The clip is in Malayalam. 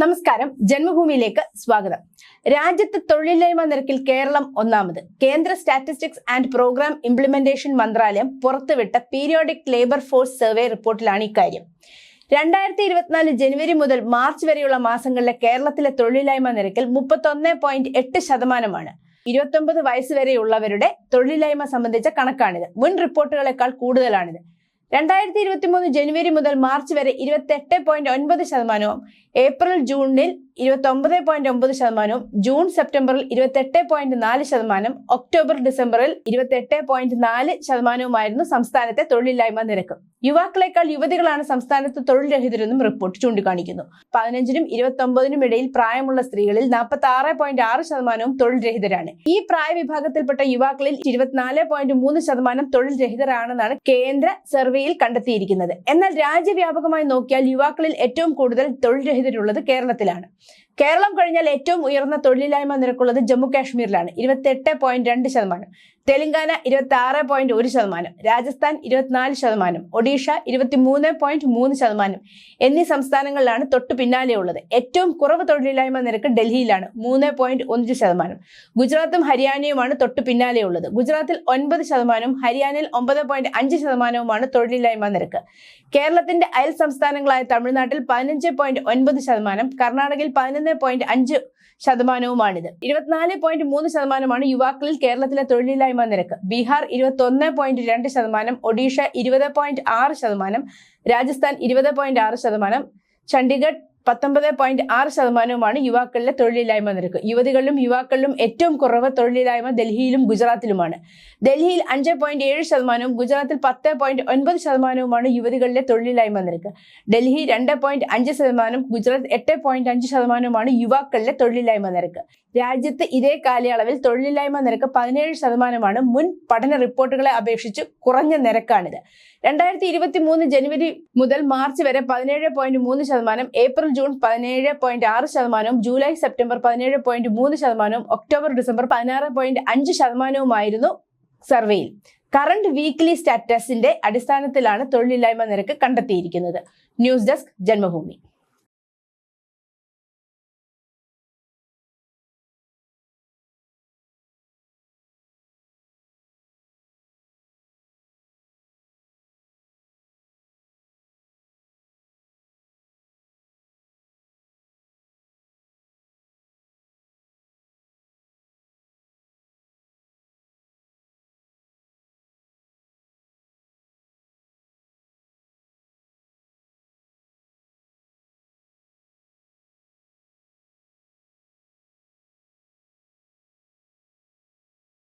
നമസ്കാരം, ജന്മഭൂമിയിലേക്ക് സ്വാഗതം. രാജ്യത്ത് തൊഴിലില്ലായ്മ നിരക്കിൽ കേരളം ഒന്നാമത്. കേന്ദ്ര സ്റ്റാറ്റിസ്റ്റിക്സ് ആൻഡ് പ്രോഗ്രാം ഇംപ്ലിമെന്റേഷൻ മന്ത്രാലയം പുറത്തുവിട്ട പീരിയോഡിക് ലേബർ ഫോഴ്സ് സർവേ റിപ്പോർട്ടിലാണ് ഇക്കാര്യം. 2024 ജനുവരി മുതൽ മാർച്ച് വരെയുള്ള മാസങ്ങളിലെ കേരളത്തിലെ തൊഴിലില്ലായ്മ നിരക്കിൽ 31.8%. 29 വയസ്സ് വരെയുള്ളവരുടെ തൊഴിലില്ലായ്മ സംബന്ധിച്ച കണക്കാണിത്. മുൻ റിപ്പോർട്ടുകളെക്കാൾ കൂടുതലാണിത്. 2023 ജനുവരി മുതൽ മാർച്ച് വരെ 28.9%, ഏപ്രിൽ ജൂണിൽ 29.9%, ജൂൺ സെപ്റ്റംബറിൽ 28.4%, ഒക്ടോബർ ഡിസംബറിൽ 28.4%, സംസ്ഥാനത്തെ തൊഴിലില്ലായ്മ നിരക്ക്. യുവാക്കളെക്കാൾ യുവതികളാണ് സംസ്ഥാനത്ത് തൊഴിൽ രഹിതരെന്നും റിപ്പോർട്ട് ചൂണ്ടിക്കാണിക്കുന്നു. 15-നും 29-നും ഇടയിൽ പ്രായമുള്ള സ്ത്രീകളിൽ 46.6% തൊഴിൽ രഹിതരാണ്. ഈ പ്രായവിഭാഗത്തിൽപ്പെട്ട യുവാക്കളിൽ 24.3% തൊഴിൽ രഹിതരാണെന്നാണ് കേന്ദ്ര സർവേയിൽ കണ്ടെത്തിയിരിക്കുന്നത്. എന്നാൽ രാജ്യവ്യാപകമായി നോക്കിയാൽ യുവാക്കളിൽ ഏറ്റവും കൂടുതൽ തൊഴിൽ രഹിതരുള്ളത് കേരളത്തിലാണ്. കേരളം കഴിഞ്ഞാൽ ഏറ്റവും ഉയർന്ന തൊഴിലില്ലായ്മ നിരക്കുള്ളത് ജമ്മു കാശ്മീരിലാണ്, 28.2%, തെലങ്കാന 26.1%, രാജസ്ഥാൻ 24%, ഒഡീഷ 23.3% എന്നീ സംസ്ഥാനങ്ങളിലാണ് തൊട്ടു പിന്നാലെയുള്ളത്. ഏറ്റവും കുറവ് തൊഴിലില്ലായ്മ നിരക്ക് ഡൽഹിയിലാണ്, 3.1%. ഗുജറാത്തും ഹരിയാനയുമാണ് തൊട്ടു പിന്നാലെയുള്ളത്. ഗുജറാത്തിൽ 9%, ഹരിയാനയിൽ 9.5% തൊഴിലില്ലായ്മ നിരക്ക്. കേരളത്തിന്റെ അയൽ സംസ്ഥാനങ്ങളായ തമിഴ്നാട്ടിൽ 15.9%, കർണാടകയിൽ 11.5%. 24.3% യുവാക്കളിൽ കേരളത്തിലെ തൊഴിലില്ലായ്മ നിരക്ക്. ബീഹാർ 21.2%, ഒഡീഷ 20.6%, രാജസ്ഥാൻ 20.6%, ചണ്ഡീഗഡ് 19.6% യുവാക്കളിലെ തൊഴിലില്ലായ്മ നിരക്ക്. യുവതികളിലും യുവാക്കളിലും ഏറ്റവും കുറവ് തൊഴിലില്ലായ്മ ഡൽഹിയിലും ഗുജറാത്തിലുമാണ്. ഡൽഹിയിൽ 5.7%, ഗുജറാത്തിൽ 10.9% യുവതികളിലെ തൊഴിലില്ലായ്മ നിരക്ക്. ഡൽഹി 2.5%, ഗുജറാത്ത് 8.5% യുവാക്കളിലെ തൊഴിലില്ലായ്മ നിരക്ക്. രാജ്യത്ത് ഇതേ കാലയളവിൽ തൊഴിലില്ലായ്മ നിരക്ക് 17%. മുൻ പഠന റിപ്പോർട്ടുകളെ അപേക്ഷിച്ച് കുറഞ്ഞ നിരക്കാണിത്. 2023 ജനുവരി മുതൽ മാർച്ച് വരെ 17.3%, April June 17.6%, July September 17.3%, October December 16.5%. സർവേയിൽ കറന്റ് വീക്ക്ലി സ്റ്റാറ്റസിന്റെ അടിസ്ഥാനത്തിലാണ് തൊഴിലില്ലായ്മ നിരക്ക് കണ്ടെത്തിയിരിക്കുന്നത്. News desk, Janmabhumi.